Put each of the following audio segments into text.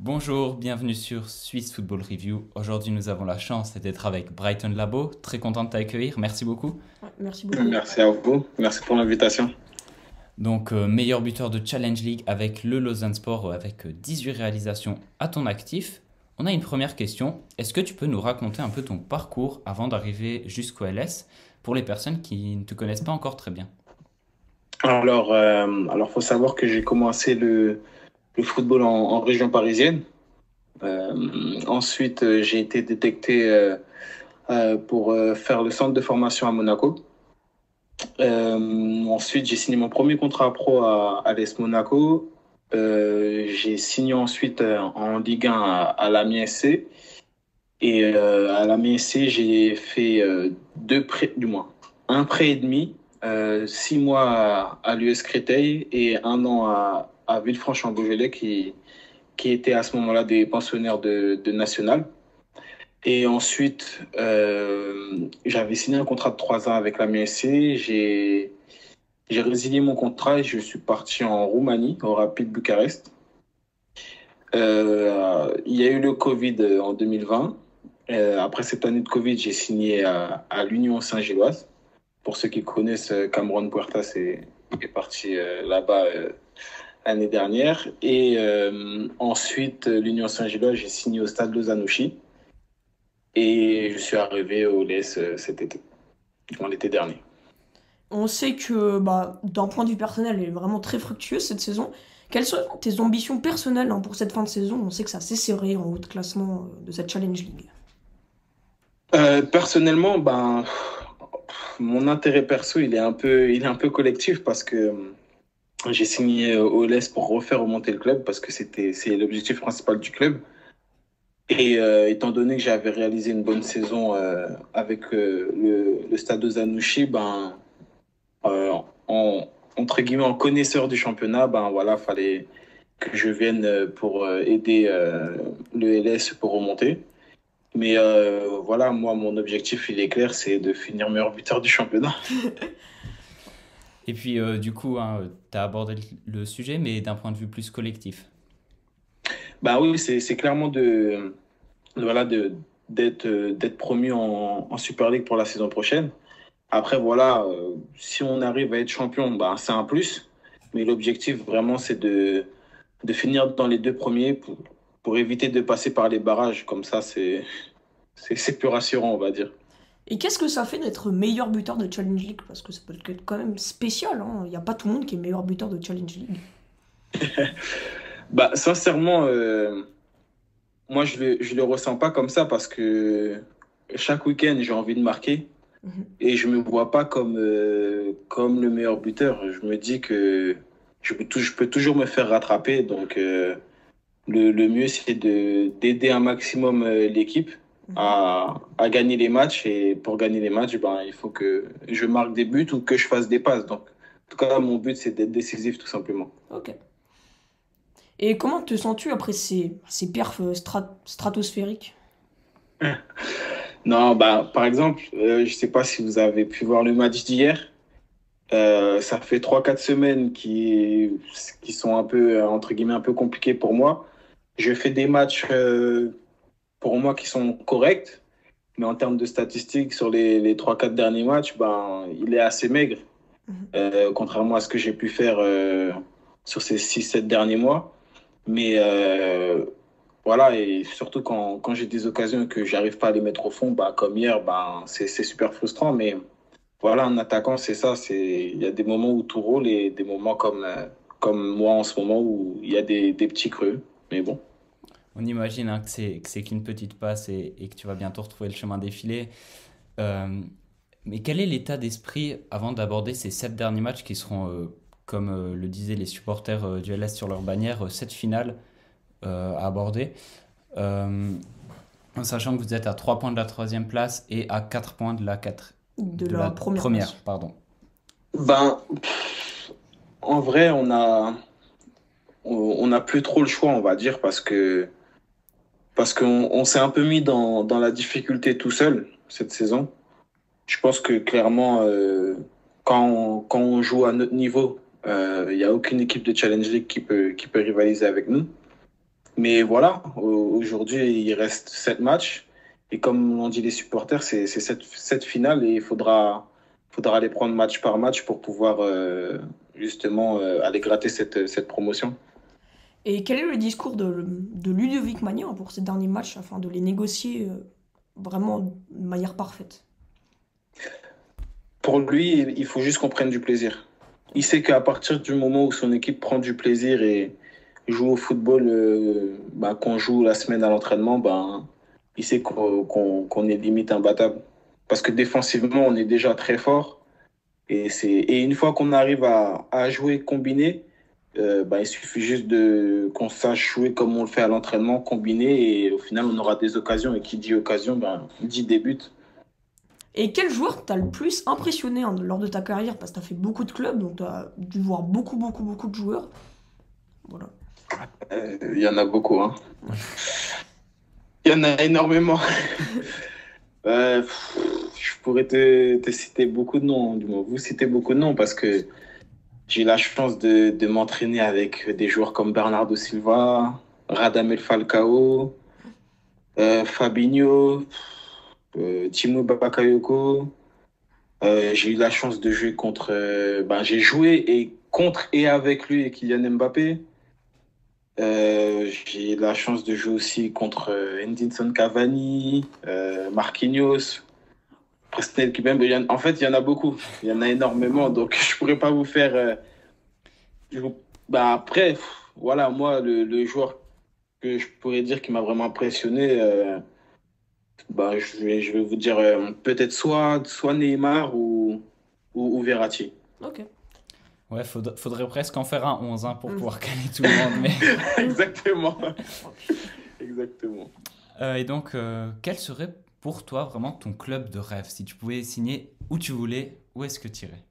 Bonjour, bienvenue sur Swiss Football Review. Aujourd'hui, nous avons la chance d'être avec Brighton Labo. Très content de t'accueillir, merci beaucoup. Ouais, merci beaucoup. Merci à vous, merci pour l'invitation. Donc, meilleur buteur de Challenge League avec le Lausanne-Sport avec 18 réalisations à ton actif. On a une première question. Est-ce que tu peux nous raconter un peu ton parcours avant d'arriver jusqu'au LS pour les personnes qui ne te connaissent pas encore très bien? Faut savoir que j'ai commencé le football en région parisienne. Ensuite, j'ai été détecté pour faire le centre de formation à Monaco. Ensuite, j'ai signé mon premier contrat pro à l'AS Monaco. J'ai signé ensuite en Ligue 1 à l'Amiens SC. Et à l'Amiens SC, j'ai fait deux prêts, du moins un prêt et demi, 6 mois à l'US Créteil et un an à Villefranche-en-Beaujolais qui étaient à ce moment-là des pensionnaires de National. Et ensuite, j'avais signé un contrat de 3 ans avec l'Amiens SC. J'ai résilié mon contrat et je suis parti en Roumanie, au Rapid Bucarest. Il y a eu le Covid en 2020. Après cette année de Covid, j'ai signé à l'Union Saint-Gilloise. Pour ceux qui connaissent, Cameron Puertas est parti là-bas l'année dernière. Et ensuite, l'Union Saint-Gilloise, j'ai signé au Stade Lausanne-Ouchy. Et je suis arrivé au LS cet été, l'été dernier. On sait que d'un point de vue personnel, elle est vraiment très fructueuse cette saison. Quelles sont tes ambitions personnelles pour cette fin de saison? On sait que c'est assez serré en haut de classement de cette Challenge League. Personnellement, mon intérêt perso, il est un peu collectif parce que j'ai signé au LS pour refaire remonter le club parce que c'est l'objectif principal du club. Et étant donné que j'avais réalisé une bonne saison avec le Stade de Zanouchi, euh, entre guillemets, en connaisseur du championnat, voilà, fallait que je vienne pour aider le LS pour remonter. Mais voilà, moi, mon objectif, il est clair, c'est de finir meilleur buteur du championnat. Et puis, du coup, tu as abordé le sujet, mais d'un point de vue plus collectif. Bah oui, c'est clairement voilà, d'être promu en Super League pour la saison prochaine. Après, voilà, si on arrive à être champion, c'est un plus. Mais l'objectif, vraiment, c'est de finir dans les deux premiers pour éviter de passer par les barrages. Comme ça, c'est plus rassurant, on va dire. Et qu'est-ce que ça fait d'être meilleur buteur de Challenge League? Parce que ça peut être quand même spécial, hein. Il n'y a pas tout le monde qui est meilleur buteur de Challenge League. Sincèrement, moi, je le ressens pas comme ça parce que chaque week-end, j'ai envie de marquer Mhm. et je me vois pas comme le meilleur buteur. Je me dis que je peux toujours me faire rattraper. Donc, le mieux, c'est d'aider un maximum l'équipe Mhm. à gagner les matchs. Et pour gagner les matchs, il faut que je marque des buts ou que je fasse des passes. Donc, en tout cas, mon but, c'est d'être décisif, tout simplement. Ok. Et comment te sens-tu après ces perfs stratosphériques? Non, par exemple, je sais pas si vous avez pu voir le match d'hier. Ça fait 3 4 semaines qui sont un peu, entre guillemets, un peu compliqués pour moi. Je fais des matchs pour moi qui sont corrects, mais en termes de statistiques, sur les 3 4 derniers matchs, il est assez maigre, Mhm. contrairement à ce que j'ai pu faire sur ces 6 7 derniers mois. Mais voilà, et surtout quand j'ai des occasions et que j'arrive pas à les mettre au fond, comme hier, c'est super frustrant. Mais voilà, un attaquant, c'est ça. Il y a des moments où tout roule et des moments comme moi en ce moment où il y a des petits creux. Mais bon. On imagine que c'est qu'une petite passe et que tu vas bientôt retrouver le chemin défilé. Euh, mais quel est l'état d'esprit avant d'aborder ces 7 derniers matchs qui seront, comme le disaient les supporters du LS sur leur bannière, 7 finales à aborder, euh, en sachant que vous êtes à 3 points de la troisième place et à 4 points De de la la première première, place. pardon. Ben, En vrai, on n'a plus trop le choix, on va dire, parce qu'on s'est un peu mis dans la difficulté tout seul cette saison. Je pense que clairement, quand on joue à notre niveau, il n'y a aucune équipe de Challenge League qui peut rivaliser avec nous. Mais voilà, aujourd'hui, il reste 7 matchs. Et comme l'ont dit les supporters, c'est cette finale et il faudra les prendre match par match pour pouvoir justement aller gratter cette promotion. Et quel est le discours de Ludovic Magnin pour ces derniers matchs afin de les négocier vraiment de manière parfaite? Pour lui, il faut juste qu'on prenne du plaisir. Il sait qu'à partir du moment où son équipe prend du plaisir et joue au football, qu'on joue la semaine à l'entraînement, il sait qu'on est limite imbattable. Parce que défensivement, on est déjà très fort. Et une fois qu'on arrive à jouer combiné, il suffit juste qu'on sache jouer comme on le fait à l'entraînement, combiné. Et au final, on aura des occasions. Et qui dit occasion, dit des buts. Et quel joueur t'a le plus impressionné lors de ta carrière? Parce que t'as fait beaucoup de clubs, donc t'as dû voir beaucoup, beaucoup, beaucoup de joueurs. Voilà. Il y en a beaucoup, hein. Il y en a énormément. Je pourrais te citer beaucoup de noms, du moins vous citer beaucoup de noms, parce que j'ai eu la chance de m'entraîner avec des joueurs comme Bernardo Silva, Radamel Falcao, Fabinho, Timo Bakayoko. J'ai eu la chance de jouer contre. J'ai joué contre et avec lui et Kylian Mbappé. J'ai eu la chance de jouer aussi contre Edinson Cavani, Marquinhos, Presnel Kipembe. En fait, il y en a beaucoup. Il y en a énormément. Donc, je ne pourrais pas vous faire. Après, voilà, moi, le joueur que je pourrais dire qui m'a vraiment impressionné, je vais vous dire peut-être soit Neymar ou Verratti. Ok. Ouais, faudrait presque en faire un 11 hein, pour pouvoir caler tout le monde. Mais... Exactement. Exactement. Et donc, quel serait pour toi vraiment ton club de rêve? Si tu pouvais signer où tu voulais, où est-ce que tu irais?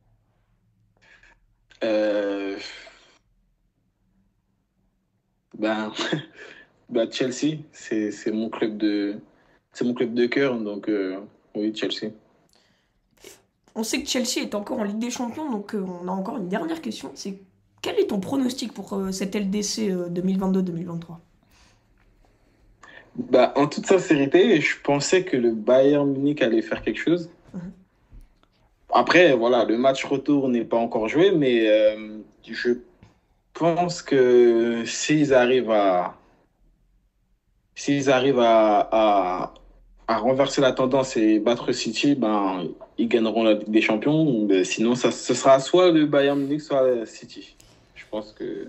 Ben, Chelsea, c'est mon club de cœur, donc oui, Chelsea. On sait que Chelsea est encore en Ligue des Champions, donc on a encore une dernière question. C'est quel est ton pronostic pour cette LDC 2022-2023? En toute sincérité, je pensais que le Bayern Munich allait faire quelque chose. Après, voilà, le match retour n'est pas encore joué, mais je pense que s'ils arrivent à renverser la tendance et battre City, ils gagneront la Ligue des Champions. Mais sinon, ce sera soit le Bayern Munich, soit City. Je pense que...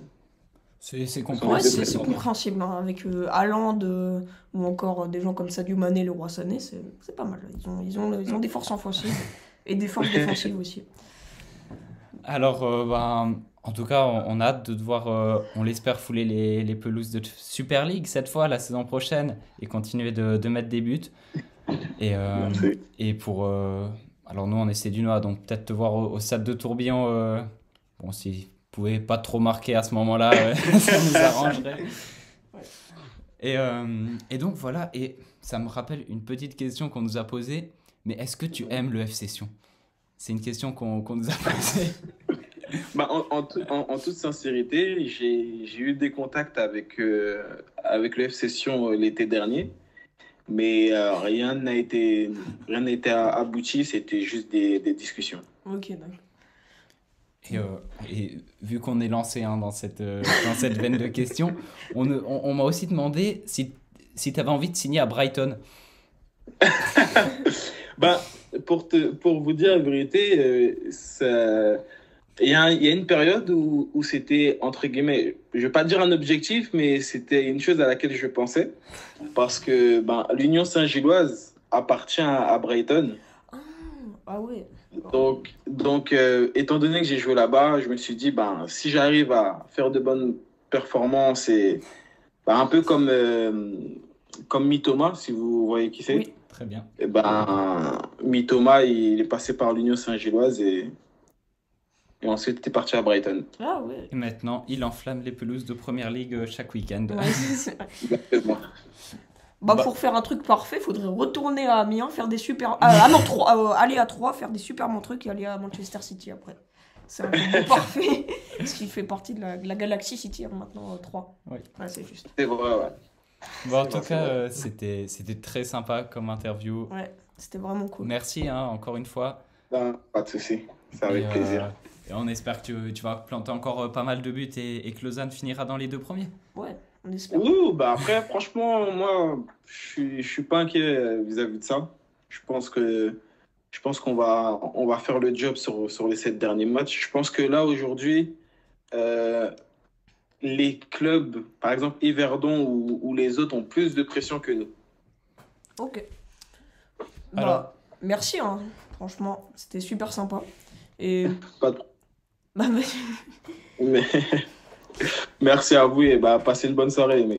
C'est Ouais, compréhensible. c'est compréhensible, hein, avec Haaland ou encore des gens comme Sadio Mané, le roi Sané, c'est pas mal. Ils ont des forces offensives et des forces défensives aussi. Alors, en tout cas, on a hâte de te voir, on l'espère, fouler les pelouses de Super League cette fois, la saison prochaine, et continuer de mettre des buts. Et, Merci. alors nous, on est Cédunois, donc peut-être te voir au stade de Tourbillon. Bon, si vous pouvez pas trop marquer à ce moment-là, ça nous arrangerait. Et donc voilà, et ça me rappelle une petite question qu'on nous a posée. Mais est-ce que tu aimes le FC Sion? C'est une question qu'on nous a posée. En toute sincérité, j'ai eu des contacts avec le FC Sion l'été dernier, mais rien n'a été abouti, c'était juste des discussions. Ok, d'accord. Et vu qu'on est lancé dans cette veine de questions, on m'a aussi demandé si tu avais envie de signer à Brighton. Pour vous dire la vérité, il y a une période où c'était, entre guillemets, je ne vais pas dire un objectif, mais c'était une chose à laquelle je pensais. Parce que l'Union Saint-Gilloise appartient à Brighton. Ah ouais. Donc, étant donné que j'ai joué là-bas, je me suis dit, si j'arrive à faire de bonnes performances, et un peu comme Mitoma, si vous voyez qui c'est. Oui. Très bien. Et Mitoma, il est passé par l'Union Saint-Gilloise et ensuite il est parti à Brighton. Ah ouais. Et maintenant, il enflamme les pelouses de Première Ligue chaque week-end. Ouais, c'est- Exactement. Pour faire un truc parfait, faudrait retourner à Amiens, faire des super. Non, aller à Troyes, faire des super bons trucs et aller à Manchester City après. C'est un combo parfait. Parce qu'il fait partie de la Galaxy City, hein, maintenant 3. Oui. Ouais, c'est juste. C'est vrai, ouais. Bon, en C'est tout vrai, c'est cas, vrai. c'était très sympa comme interview. Ouais, c'était vraiment cool. Merci, hein, encore une fois. Ben, pas de souci. C'est Et, avec plaisir. et on espère que tu vas planter encore pas mal de buts et que Lausanne finira dans les deux premiers. Ouais, on espère. Oui, bah après, franchement, moi, je suis pas inquiet vis-à-vis de ça. Je pense que, je pense on va faire le job sur les 7 derniers matchs. Je pense que là, aujourd'hui, euh, les clubs, par exemple Yverdon ou les autres, ont plus de pression que nous. Ok. Alors, Bah, merci, hein. Franchement, c'était super sympa. Et Pas de- bah, Mais... Merci à vous et bah, passez une bonne soirée.